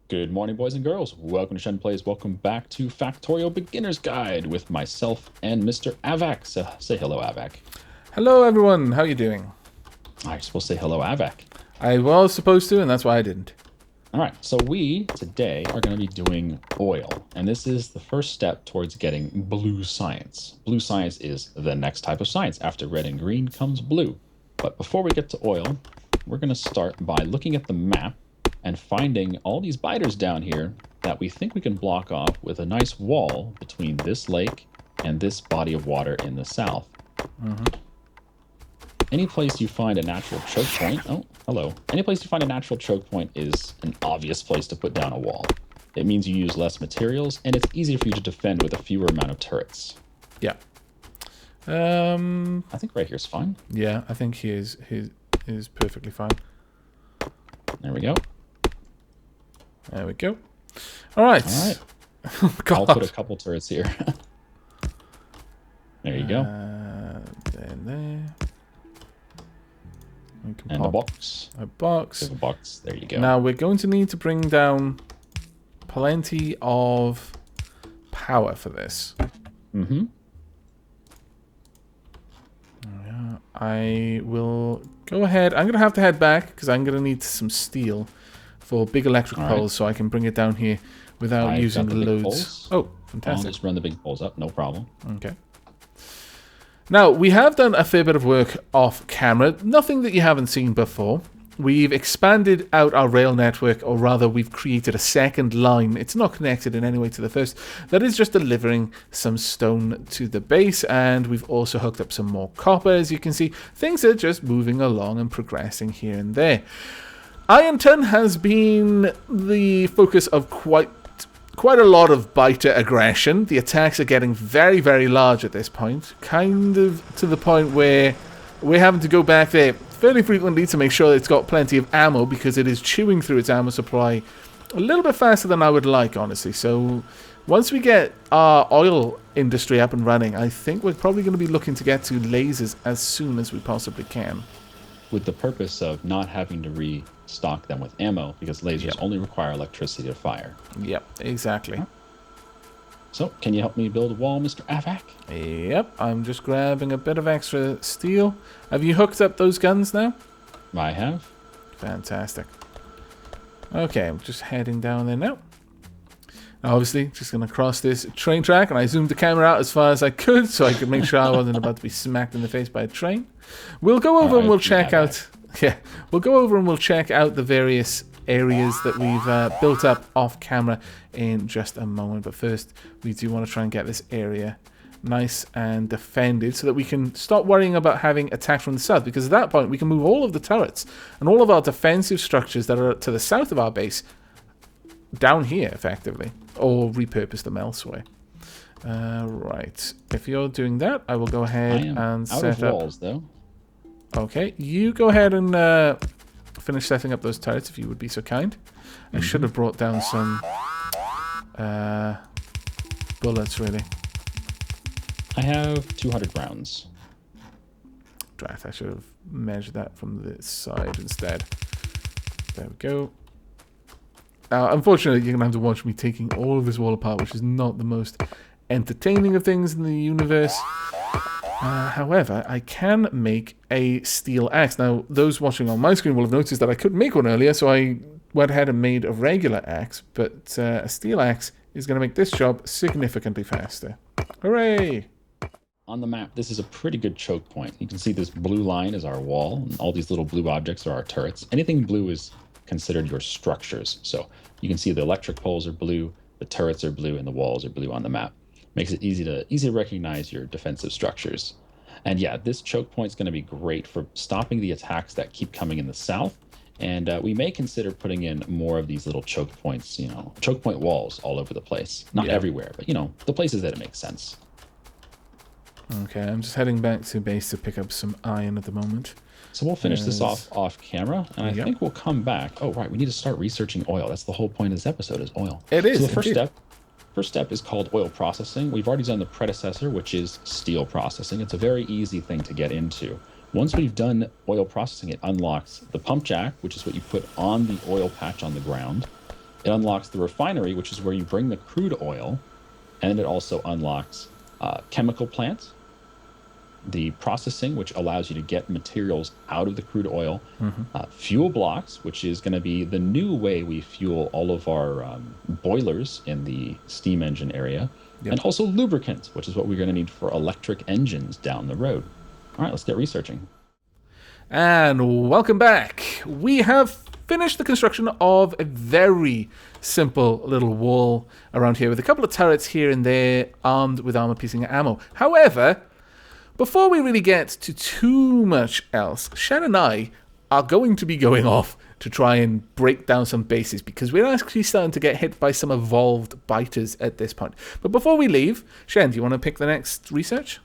Good morning, boys and girls. Welcome to Shen Plays. Welcome back to Factorio Beginner's Guide with myself and Mr. Aavak. So, say hello, Aavak. Hello, everyone. How are you doing? You're supposed to say hello, Aavak. I was supposed to, and that's why I didn't. All right, so we today are going to be doing oil, and this is the first step towards getting blue science. Blue science is the next type of science. After red and green comes blue. But before we get to oil, we're going to start by looking at the map and finding all these biters down here that we think we can block off with a nice wall between this lake and this body of water in the south. Any place you find a natural choke point, Any place you find a natural choke point is an obvious place to put down a wall. It means you use less materials, and it's easier for you to defend with a fewer amount of turrets. Yeah. I think right here's fine. Yeah, I think he is perfectly fine. There we go. There we go. All right. Oh, God. I'll put a couple turrets here. There you go. There. And a box. A box. There's a box. There you go. Now we're going to need to bring down plenty of power for this. Mm-hmm. I will go ahead. I'm going to have to head back because I'm going to need some steel for big electric poles so I can bring it down here without using loads. Oh, fantastic. I'll just run the big poles up, no problem. Okay. Now, we have done a fair bit of work off camera, nothing that you haven't seen before. We've expanded out our rail network, or rather, we've created a second line. It's not connected in any way to the first. That is just delivering some stone to the base, and we've also hooked up some more copper, as you can see. Things are just moving along and progressing here and there. Ironton has been the focus of quite a lot of biter aggression. The attacks are getting very, very large at this point. Kind of to the point where we're having to go back there fairly frequently to make sure that it's got plenty of ammo because it is chewing through its ammo supply a little bit faster than I would like, honestly. So once we get our oil industry up and running, I think we're probably going to be looking to get to lasers as soon as we possibly can. With the purpose of not having to restock them with ammo, because lasers only require electricity to fire. Yep, exactly. So, can you help me build a wall, Mr. Aavak? Yep, I'm just grabbing a bit of extra steel. Have you hooked up those guns now? I have. Fantastic. Okay, I'm just heading down there now. Obviously, just going to cross this train track, and I zoomed the camera out as far as I could so I could make sure I wasn't about to be smacked in the face by a train. We'll go over and we'll check out... Yeah, we'll go over and we'll check out the various areas that we've built up off camera in just a moment. But first, we do want to try and get this area nice and defended so that we can stop worrying about having attack from the south. Because at that point, we can move all of the turrets and all of our defensive structures that are to the south of our base down here, effectively, or repurpose them elsewhere. Right. If you're doing that, I will go ahead and set up walls, though. Okay, you go ahead and finish setting up those turrets if you would be so kind. I should have brought down some bullets, really. I have 200 rounds. Drat, I should have measured that from the side instead. There we go. Now, unfortunately, you're going to have to watch me taking all of this wall apart, which is not the most entertaining of things in the universe. However, I can make a steel axe. Now, those watching on my screen will have noticed that I couldn't make one earlier, so I went ahead and made a regular axe. But a steel axe is going to make this job significantly faster. Hooray! On the map, this is a pretty good choke point. You can see this blue line is our wall, and all these little blue objects are our turrets. Anything blue is considered your structures. So you can see the electric poles are blue, the turrets are blue, and the walls are blue on the map. Makes it easy to recognize your defensive structures. And yeah, this choke point is going to be great for stopping the attacks that keep coming in the south. And we may consider putting in more of these little choke points, choke point walls all over the place. Not everywhere, but, the places that it makes sense. Okay, I'm just heading back to base to pick up some iron at the moment. So we'll finish this off camera, and I think we'll come back. Oh, right, we need to start researching oil. That's the whole point of this episode is oil. It is, so the first step is called oil processing. We've already done the predecessor, which is steel processing. It's a very easy thing to get into. Once we've done oil processing, it unlocks the pump jack, which is what you put on the oil patch on the ground. It unlocks the refinery, which is where you bring the crude oil, and it also unlocks chemical plants, the processing, which allows you to get materials out of the crude oil, fuel blocks, which is going to be the new way we fuel all of our boilers in the steam engine area, and also lubricants, which is what we're going to need for electric engines down the road. All right, let's get researching. And welcome back. We have finished the construction of a very simple little wall around here with a couple of turrets here and there armed with armor-piercing ammo. However, before we really get to too much else, Shen and I are going to be going off to try and break down some bases because we're actually starting to get hit by some evolved biters at this point. But before we leave, Shen, do you want to pick the next research?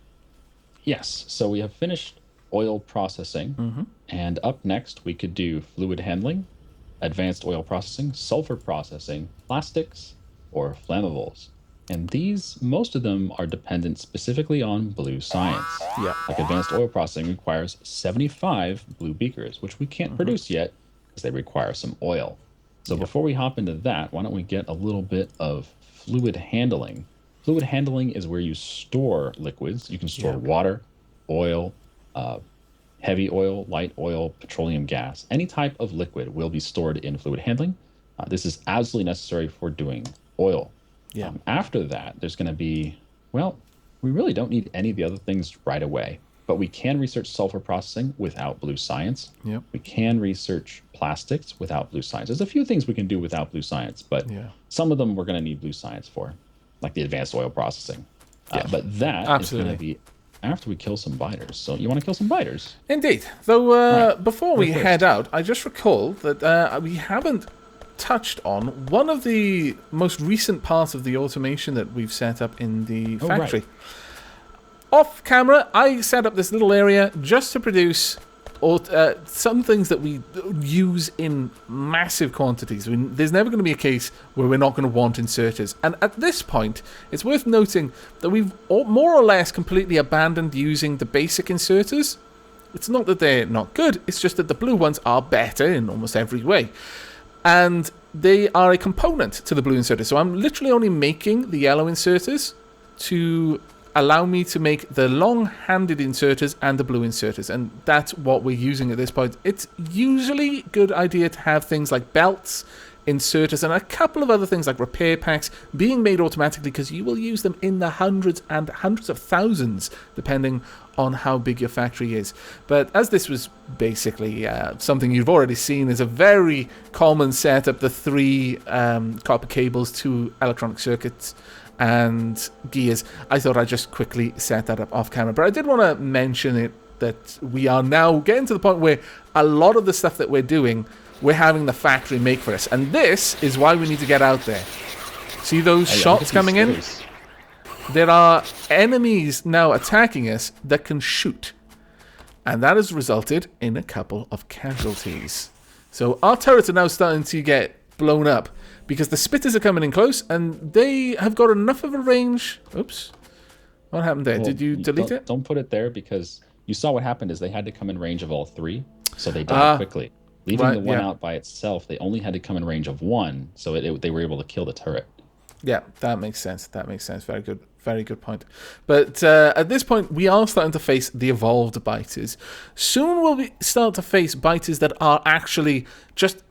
Yes, so we have finished oil processing, and up next we could do fluid handling, advanced oil processing, sulfur processing, plastics, or flammables. And these, most of them are dependent specifically on blue science. Yeah. Like advanced oil processing requires 75 blue beakers, which we can't produce yet because they require some oil. So before we hop into that, why don't we get a little bit of fluid handling. Fluid handling is where you store liquids. You can store water, oil, heavy oil, light oil, petroleum gas. Any type of liquid will be stored in fluid handling. This is absolutely necessary for doing oil. After that, there's going to be, well, we really don't need any of the other things right away, but we can research sulfur processing without blue science. We can research plastics without blue science. There's a few things we can do without blue science, but some of them we're going to need blue science for, like the advanced oil processing. But that is going to be after we kill some biters. So you want to kill some biters? Indeed. Though before we head out, I just recall that we haven't touched on one of the most recent parts of the automation that we've set up in the factory. Off camera, I set up this little area just to produce some things that we use in massive quantities. I mean, there's never going to be a case where we're not going to want inserters. And at this point, it's worth noting that we've more or less completely abandoned using the basic inserters. It's not that they're not good, it's just that the blue ones are better in almost every way. And they are a component to the blue inserters. So I'm literally only making the yellow inserters to allow me to make the long-handed inserters and the blue inserters. And that's what we're using at this point. It's usually a good idea to have things like belts, inserters, and a couple of other things like repair packs being made automatically because you will use them in the hundreds and hundreds of thousands, depending on how big your factory is. But as this was basically something you've already seen, is a very common setup, the 3 copper cables, 2 electronic circuits, and gears. I thought I'd just quickly set that up off camera. But I did want to mention it that we are now getting to the point where a lot of the stuff that we're doing, we're having the factory make for us. And this is why we need to get out there. See those shots coming in? There are enemies now attacking us that can shoot. And that has resulted in a couple of casualties. So our turrets are now starting to get blown up because the spitters are coming in close and they have got enough of a range. Oops. What happened there? Well, did you delete it? Don't put it there because you saw what happened is they had to come in range of all 3. So they died quickly. Leaving the one out by itself, they only had to come in range of 1. So they were able to kill the turret. Yeah, that makes sense. That makes sense. Very good. Very good point. But at this point, we are starting to face the evolved biters. Soon we'll start to face biters that are actually just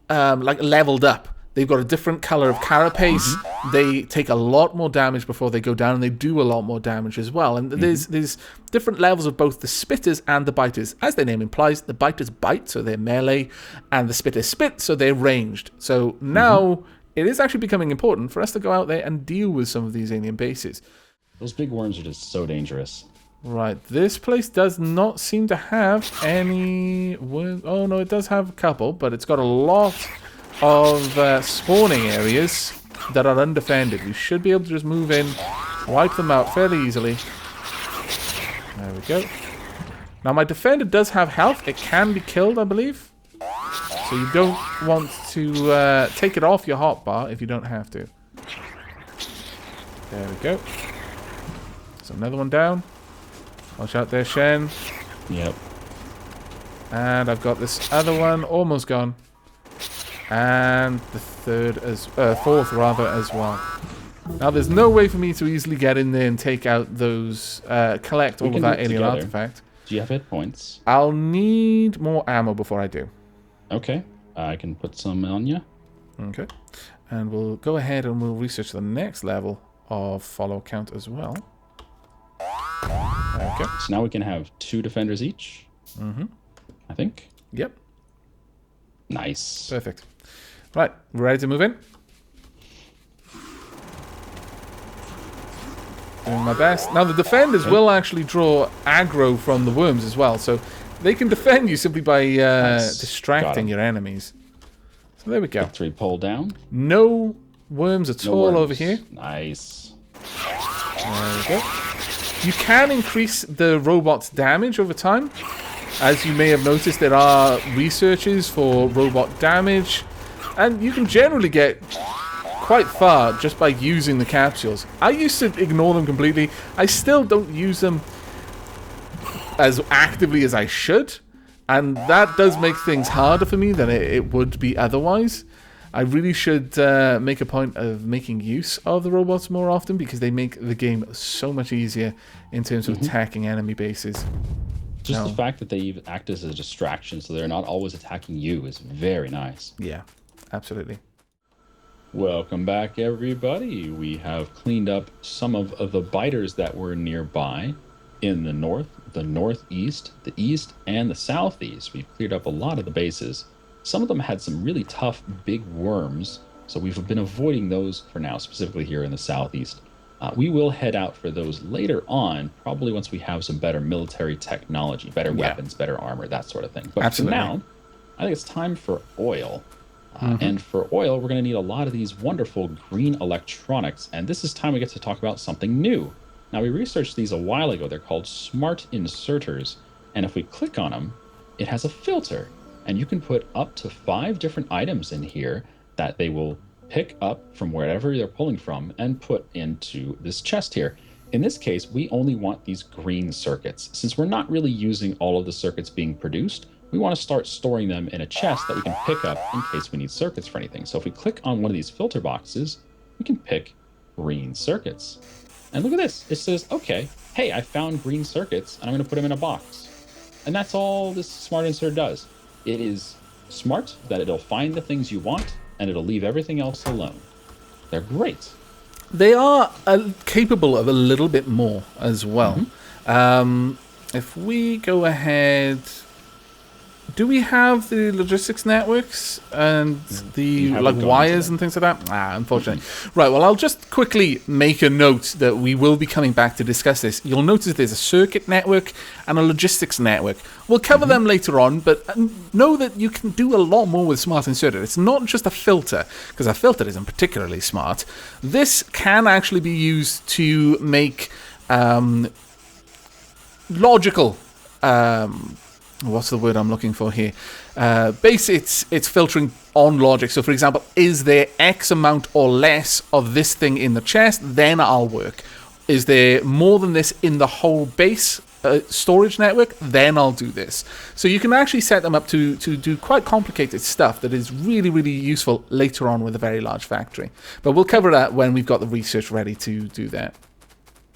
like leveled up. They've got a different color of carapace. They take a lot more damage before they go down, and they do a lot more damage as well. And there's different levels of both the spitters and the biters. As their name implies, the biters bite, so they're melee, and the spitters spit, so they're ranged. So now it is actually becoming important for us to go out there and deal with some of these alien bases. Those big worms are just so dangerous. Right, this place does not seem to have any worms. Oh no, it does have a couple, but it's got a lot of spawning areas that are undefended. We should be able to just move in, wipe them out fairly easily. There we go. Now my defender does have health. It can be killed, I believe. So you don't want to take it off your hotbar if you don't have to. There we go. So another one down. Watch out there, Shen. Yep. And I've got this other one almost gone. And the fourth rather as well. Now there's no way for me to easily get in there and take out those, collect all of that alien artifact. Do you have hit points? I'll need more ammo before I do. Okay, I can put some on you. Okay, and we'll go ahead and we'll research the next level of follow count as well. Okay. So now we can have 2 defenders each. I think. Yep. Nice. Perfect. Right, we're ready to move in. Doing my best. Now the defenders will actually draw aggro from the worms as well, so they can defend you simply by distracting your enemies. So there we go. Victory pole down. No worms at all over here. Nice. There we go. You can increase the robot's damage over time. As you may have noticed, there are researches for robot damage, and you can generally get quite far just by using the capsules. I used to ignore them completely. I still don't use them as actively as I should, and that does make things harder for me than it would be otherwise. I really should make a point of making use of the robots more often because they make the game so much easier in terms of attacking enemy bases. Just the fact that they even act as a distraction so they're not always attacking you is very nice. Yeah, absolutely. Welcome back, everybody. We have cleaned up some of the biters that were nearby in the north, the northeast, the east, and the southeast. We've cleared up a lot of the bases. Some of them had some really tough big worms, so we've been avoiding those for now, specifically here in the southeast. We will head out for those later on, probably once we have some better military technology, better weapons, better armor, that sort of thing. But Absolutely. for now, I think it's time for oil. And for oil, we're going to need a lot of these wonderful green electronics. And this is time we get to talk about something new. Now, we researched these a while ago. They're called smart inserters. And if we click on them, it has a filter. And you can put up to 5 different items in here that they will pick up from wherever they're pulling from and put into this chest here. In this case, we only want these green circuits. Since we're not really using all of the circuits being produced, we want to start storing them in a chest that we can pick up in case we need circuits for anything. So if we click on one of these filter boxes, we can pick green circuits. And look at this. It says, okay, hey, I found green circuits and I'm going to put them in a box. And that's all this smart insert does. It is smart that it'll find the things you want and it'll leave everything else alone. They're great. They are capable of a little bit more as well. If we go ahead... Do we have the logistics networks and the wires and things like that? Unfortunately. Right, well, I'll just quickly make a note that we will be coming back to discuss this. You'll notice there's a circuit network and a logistics network. We'll cover them later on, but know that you can do a lot more with Smart Inserter. It's not just a filter, because a filter isn't particularly smart. This can actually be used to make logical... what's the word I'm looking for here? It's filtering on logic. So, for example, is there X amount or less of this thing in the chest? Then I'll work. Is there more than this in the whole base storage network? Then I'll do this. So you can actually set them up to do quite complicated stuff that is really, really useful later on with a very large factory. But we'll cover that when we've got the research ready to do that.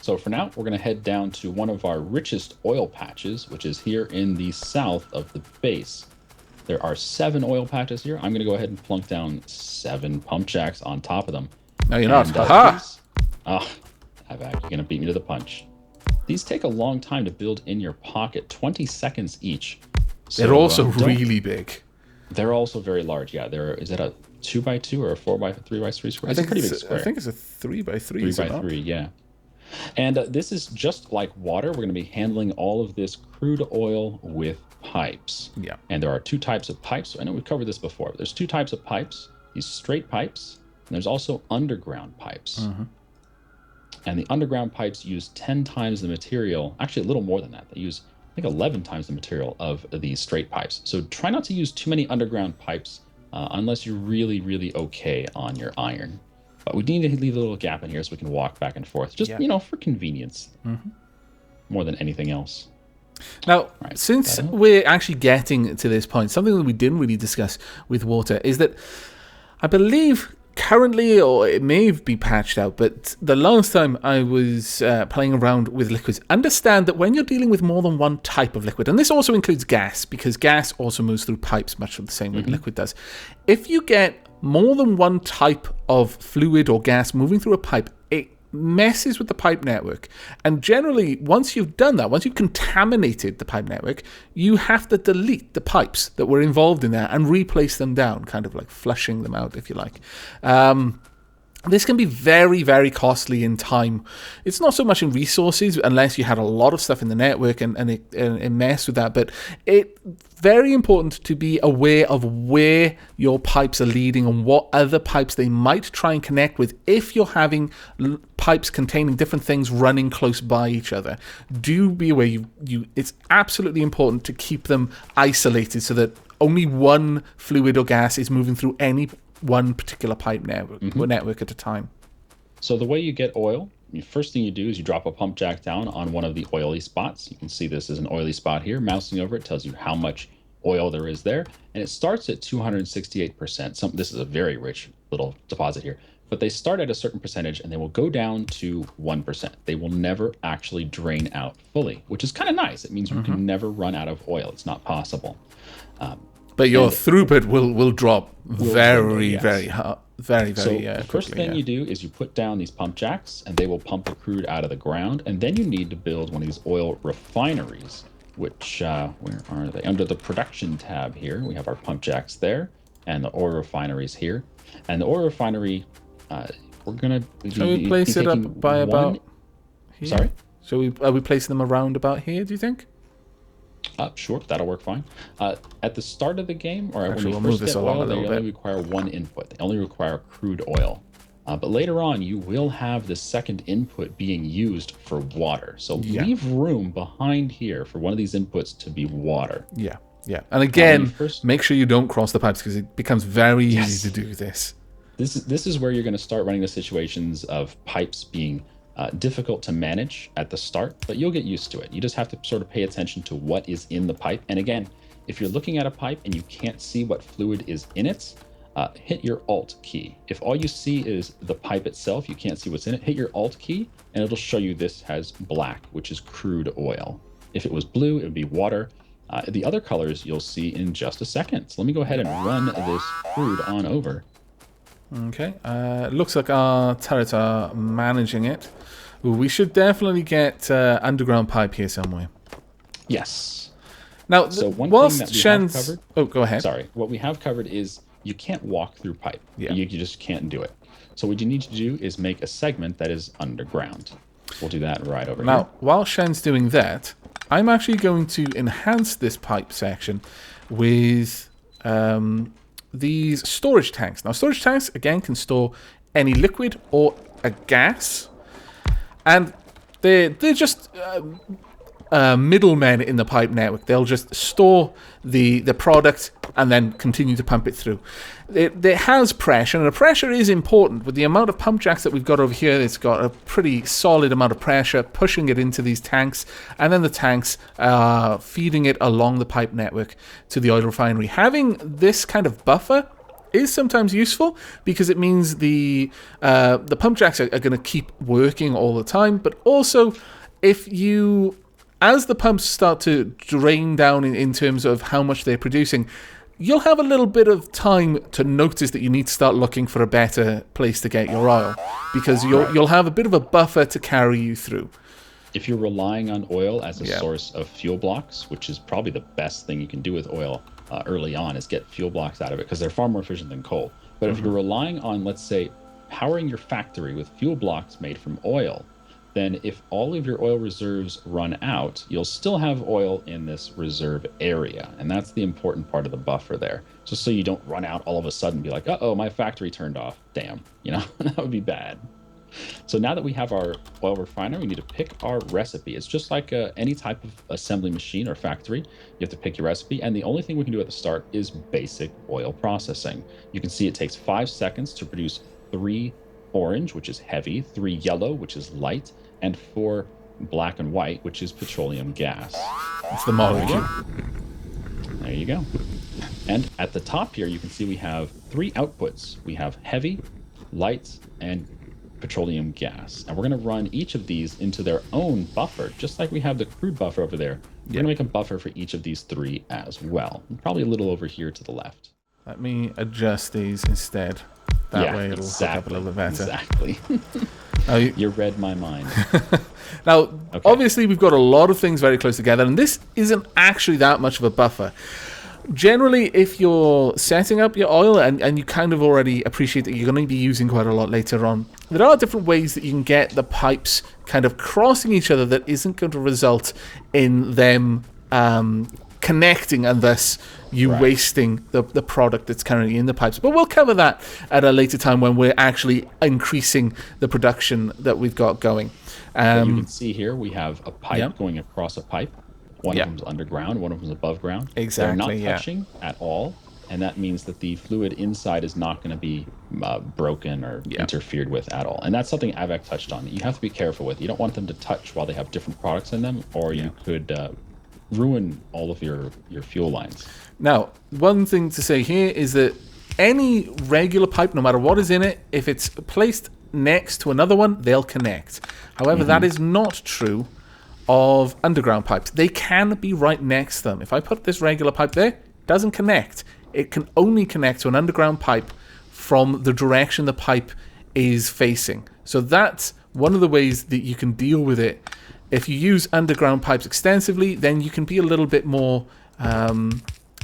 So for now, we're going to head down to one of our richest oil patches, which is here in the south of the base. There are 7 oil patches here. I'm going to go ahead and plunk down 7 pump jacks on top of them. No, you're not. Haha! Aavak, you're going to beat me to the punch. These take a long time to build in your pocket, 20 seconds each. So, they're also really big. They're also very large, yeah. Is that a 2x2 or a 4x3x3 square? It's a pretty big square. I think it's a 3x3. 3x3, yeah. And this is just like water. We're going to be handling all of this crude oil with pipes. Yeah. And there are 2 types of pipes. I know we've covered this before, but there's 2 types of pipes. These straight pipes, and there's also underground pipes. And the underground pipes use 10 times the material, actually a little more than that. They use, I think, 11 times the material of these straight pipes. So try not to use too many underground pipes unless you're really, really okay on your iron. But we need to leave a little gap in here so we can walk back and forth, just, for convenience, more than anything else. Now, Right. since we're actually getting to this point, something that we didn't really discuss with water is that I believe currently, or it may be patched out, but the last time I was playing around with liquids, understand that when you're dealing with more than one type of liquid, and this also includes gas, because gas also moves through pipes much the same way liquid does. If you get more than one type of fluid or gas moving through a pipe, it messes with the pipe network. And generally, once you've done that, once you've contaminated the pipe network, you have to delete the pipes that were involved in that and replace them down, kind of like flushing them out, if you like. This can be very, very costly in time. It's not so much in resources, unless you had a lot of stuff in the network and it messed with that. But it's very important to be aware of where your pipes are leading and what other pipes they might try and connect with if you're having pipes containing different things running close by each other. Do be aware. It's absolutely important to keep them isolated so that only one fluid or gas is moving through any one particular pipe network at a time. So the way you get oil, the first thing you do is you drop a pump jack down on one of the oily spots. You can see this is an oily spot here. Mousing over it tells you how much oil there is there. And it starts at 268%. This is a very rich little deposit here. But they start at a certain percentage and they will go down to 1%. They will never actually drain out fully, which is kind of nice. It means you can never run out of oil. It's not possible. But your throughput will drop very very very So the quickly, first thing you do is you put down these pump jacks and they will pump the crude out of the ground. And then you need to build one of these oil refineries, which, where are they? Under the production tab here, we have our pump jacks there and the oil refineries here. And the oil refinery, we're going to... Shall we place it up by about here? Sorry? Are we placing them around about here, do you think? Sure, that'll work fine. At the start of the game, or Actually, when we'll you move first this get along oil, a they little only bit. require one input. They only require crude oil. But later on, you will have the second input being used for water. So leave room behind here for one of these inputs to be water. Yeah. And again, make sure you don't cross the pipes because it becomes very easy to do this. This is where you're going to start running the situations of pipes being difficult to manage at the start, but you'll get used to it. You just have to sort of pay attention to what is in the pipe. And again, if you're looking at a pipe and you can't see what fluid is in it, hit your Alt key. If all you see is the pipe itself, you can't see what's in it, hit your Alt key and it'll show you this has black, which is crude oil. If it was blue, it would be water. The other colors you'll see in just a second. So let me go ahead and run this crude on over. Okay, looks like our turrets are managing it. Ooh, we should definitely get underground pipe here somewhere. Yes. Now, so one whilst thing that we Shen's... have covered... Oh, go ahead. Sorry. What we have covered is you can't walk through pipe. Yeah. You just can't do it. So what you need to do is make a segment that is underground. We'll do that right over here. Now, while Shen's doing that, I'm actually going to enhance this pipe section with these storage tanks. Now, storage tanks, again, can store any liquid or a gas. And they're just middlemen in the pipe network. They'll just store the product and then continue to pump it through. It has pressure, and the pressure is important. With the amount of pump jacks that we've got over here, it's got a pretty solid amount of pressure pushing it into these tanks, and then the tanks feeding it along the pipe network to the oil refinery. Having this kind of buffer is sometimes useful because it means the pump jacks are going to keep working all the time, but also as the pumps start to drain down in terms of how much they're producing, you'll have a little bit of time to notice that you need to start looking for a better place to get your oil, because you'll have a bit of a buffer to carry you through. If you're relying on oil as a source of fuel blocks, which is probably the best thing you can do with oil early on, is get fuel blocks out of it, because they're far more efficient than coal. But if you're relying on, let's say, powering your factory with fuel blocks made from oil, then if all of your oil reserves run out, you'll still have oil in this reserve area. And that's the important part of the buffer there. Just so you don't run out all of a sudden and be like, uh-oh, my factory turned off. Damn, that would be bad. So now that we have our oil refiner, we need to pick our recipe. It's just like any type of assembly machine or factory. You have to pick your recipe. And the only thing we can do at the start is basic oil processing. You can see it takes 5 seconds to produce 3 orange, which is heavy, 3 yellow, which is light, and 4 black and white, which is petroleum gas. That's the molecule. There you go. And at the top here, you can see we have 3 outputs. We have heavy, light, and petroleum gas. And we're going to run each of these into their own buffer, just like we have the crude buffer over there. We're going to make a buffer for each of these 3 as well. And probably a little over here to the left. Let me adjust these instead. That way it'll hook up a little bit better. Exactly. You read my mind. Now, obviously, we've got a lot of things very close together, and this isn't actually that much of a buffer. Generally, if you're setting up your oil and you kind of already appreciate that you're going to be using quite a lot later on, there are different ways that you can get the pipes kind of crossing each other that isn't going to result in them connecting and thus you wasting the product that's currently in the pipes. But we'll cover that at a later time when we're actually increasing the production that we've got going. You can see here we have a pipe going across a pipe. One of them's underground, one of them's above ground. Exactly. They're not touching at all, and that means that the fluid inside is not going to be broken or interfered with at all. And that's something Aavak touched on. You have to be careful with. You don't want them to touch while they have different products in them, or you could ruin all of your fuel lines. Now, one thing to say here is that any regular pipe, no matter what is in it, if it's placed next to another one, they'll connect. However, that is not true of underground pipes. They can be right next to them. If I put this regular pipe there, it doesn't connect. It can only connect to an underground pipe from the direction the pipe is facing. So that's one of the ways that you can deal with it. If you use underground pipes extensively, then you can be a little bit more, a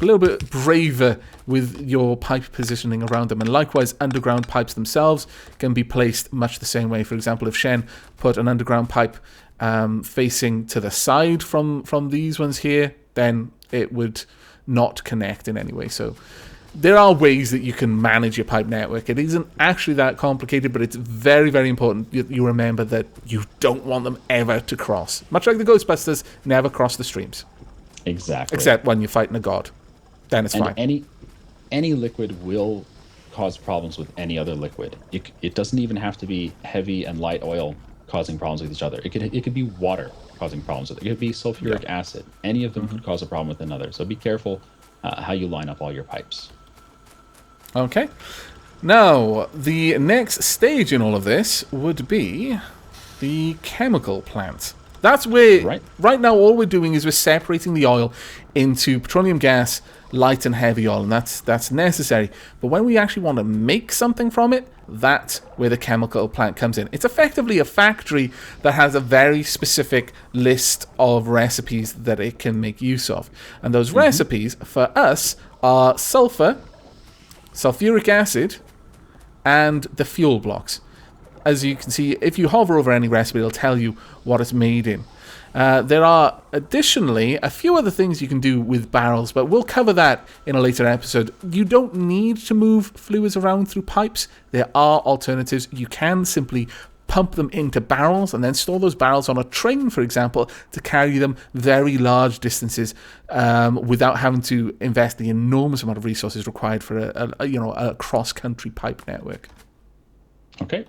little bit braver with your pipe positioning around them. And likewise, underground pipes themselves can be placed much the same way. For example, if Shen put an underground pipe facing to the side from these ones here, then it would not connect in any way. So there are ways that you can manage your pipe network. It isn't actually that complicated, but it's very, very important that you remember that you don't want them ever to cross. Much like the Ghostbusters, never cross the streams. Exactly. Except when you're fighting a god. Then it's fine. Any liquid will cause problems with any other liquid. It doesn't even have to be heavy and light oil causing problems with each other. It could be water causing problems with it. It could be sulfuric acid. Any of them could cause a problem with another. So be careful how you line up all your pipes. Okay. Now, the next stage in all of this would be the chemical plant. That's where, right now, all we're doing is we're separating the oil into petroleum gas, light and heavy oil, and that's necessary. But when we actually want to make something from it, that's where the chemical plant comes in. It's effectively a factory that has a very specific list of recipes that it can make use of. And those recipes, for us, are sulfur, sulfuric acid, and the fuel blocks. As you can see, if you hover over any recipe, it'll tell you what it's made in. There are additionally a few other things you can do with barrels, but we'll cover that in a later episode. You don't need to move fluids around through pipes. There are alternatives. You can simply pump them into barrels and then store those barrels on a train, for example, to carry them very large distances without having to invest the enormous amount of resources required for a cross-country pipe network. Okay.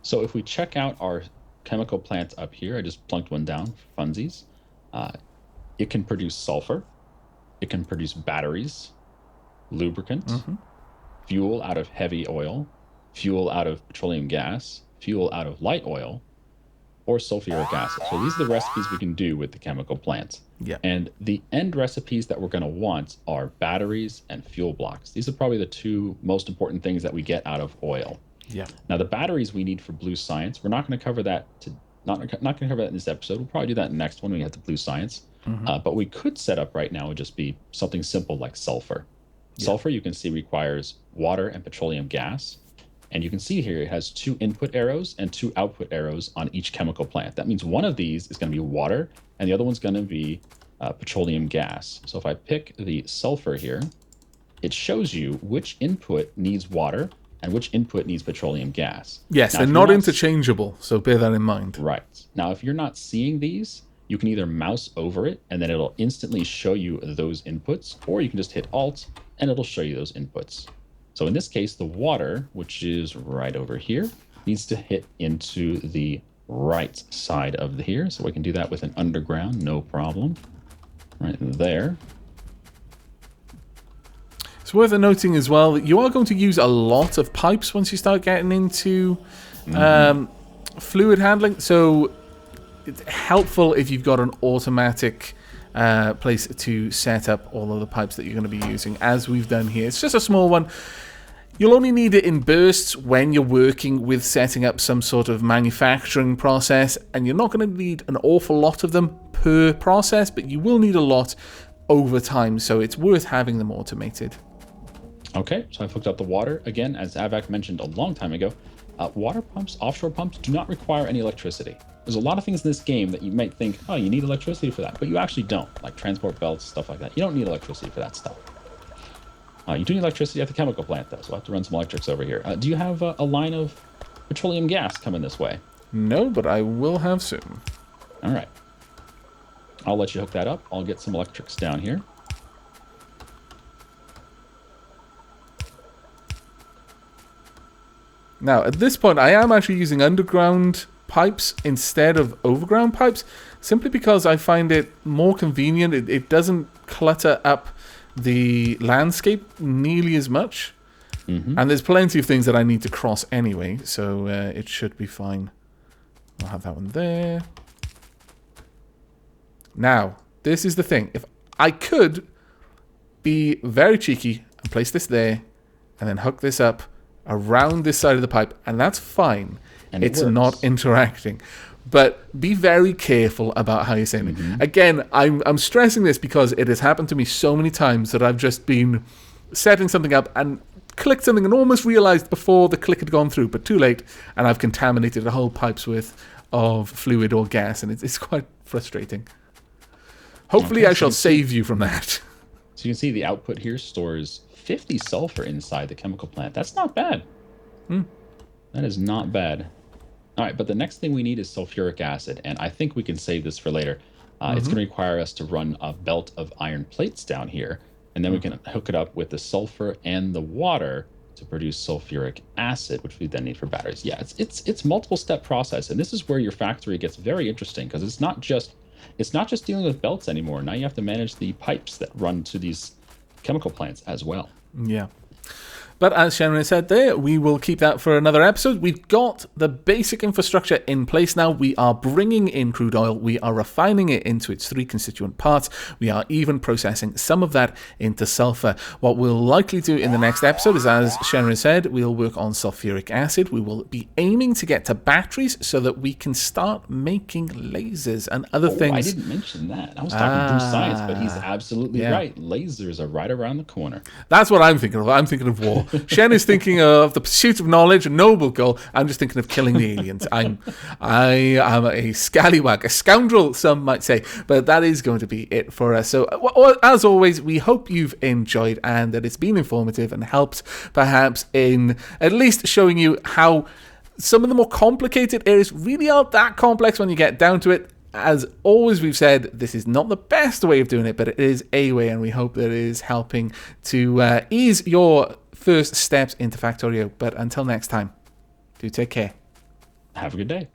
So if we check out our chemical plant up here, I just plunked one down for funsies. It can produce sulfur. It can produce batteries, lubricant, fuel out of heavy oil, fuel out of petroleum gas, fuel out of light oil, or sulfuric acid. So these are the recipes we can do with the chemical plant. Yeah. And the end recipes that we're going to want are batteries and fuel blocks. These are probably the two most important things that we get out of oil. Yeah. Now the batteries we need for blue science, we're not going to cover that not going to cover that in this episode. We'll probably do that in the next one when we get to blue science. But we could set up right now would just be something simple like sulfur. Yeah. Sulfur, you can see, requires water and petroleum gas. And you can see here it has 2 input arrows and 2 output arrows on each chemical plant. That means one of these is going to be water and the other one's going to be petroleum gas. So if I pick the sulfur here, it shows you which input needs water and which input needs petroleum gas. Yes, they're not interchangeable, so bear that in mind. Right. Now, if you're not seeing these, you can either mouse over it, and then it'll instantly show you those inputs, or you can just hit Alt, and it'll show you those inputs. So in this case, the water, which is right over here, needs to hit into the right side of here. So we can do that with an underground, no problem. Right there. It's worth noting as well that you are going to use a lot of pipes once you start getting into fluid handling. So it's helpful if you've got an automatic place to set up all of the pipes that you're going to be using, as we've done here. It's just a small one. You'll only need it in bursts when you're working with setting up some sort of manufacturing process, and you're not going to need an awful lot of them per process, but you will need a lot over time, so it's worth having them automated. Okay, so I've hooked up the water. Again, as Aavak mentioned a long time ago, water pumps, offshore pumps, do not require any electricity. There's a lot of things in this game that you might think, oh, you need electricity for that, but you actually don't, like transport belts, stuff like that. You don't need electricity for that stuff. You do need electricity at the chemical plant, though, so we'll have to run some electrics over here. Do you have a line of petroleum gas coming this way? No, but I will have soon. All right. I'll let you hook that up. I'll get some electrics down here. Now, at this point, I am actually using underground pipes instead of overground pipes, simply because I find it more convenient. It doesn't clutter up the landscape nearly as much. And there's plenty of things that I need to cross anyway, so it should be fine. I'll have that one there. Now, this is the thing. If I could be very cheeky and place this there, and then hook this up around this side of the pipe, and that's fine. And it's not interacting. But be very careful about how you're saying it. Again, I'm stressing this because it has happened to me so many times that I've just been setting something up and clicked something and almost realized before the click had gone through, but too late, and I've contaminated the whole pipes of fluid or gas, and it's quite frustrating. Hopefully I shall save you from that. So you can see the output here stores 50 sulfur inside the chemical plant. That's not bad. That is not bad. All right, but the next thing we need is sulfuric acid, and I think we can save this for later. It's going to require us to run a belt of iron plates down here, and then we can hook it up with the sulfur and the water to produce sulfuric acid, which we then need for batteries. Yeah, it's multiple step process, and this is where your factory gets very interesting, because it's not just dealing with belts anymore. Now you have to manage the pipes that run to these chemical plants as well. Yeah. But as Shenrry said there, we will keep that for another episode. We've got the basic infrastructure in place now. We are bringing in crude oil. We are refining it into its 3 constituent parts. We are even processing some of that into sulfur. What we'll likely do in the next episode is, as Shenrry said, we'll work on sulfuric acid. We will be aiming to get to batteries so that we can start making lasers and other things. I didn't mention that. I was talking Bruce science, but he's absolutely right. Lasers are right around the corner. That's what I'm thinking of. I'm thinking of war. Shen is thinking of the pursuit of knowledge, a noble goal. I'm just thinking of killing the aliens. I am a scallywag, a scoundrel, some might say. But that is going to be it for us. So, as always, we hope you've enjoyed and that it's been informative and helped, perhaps, in at least showing you how some of the more complicated areas really aren't that complex when you get down to it. As always, we've said this is not the best way of doing it, but it is a way, and we hope that it is helping to ease your first steps into Factorio. But until next time, do take care. Have a good day.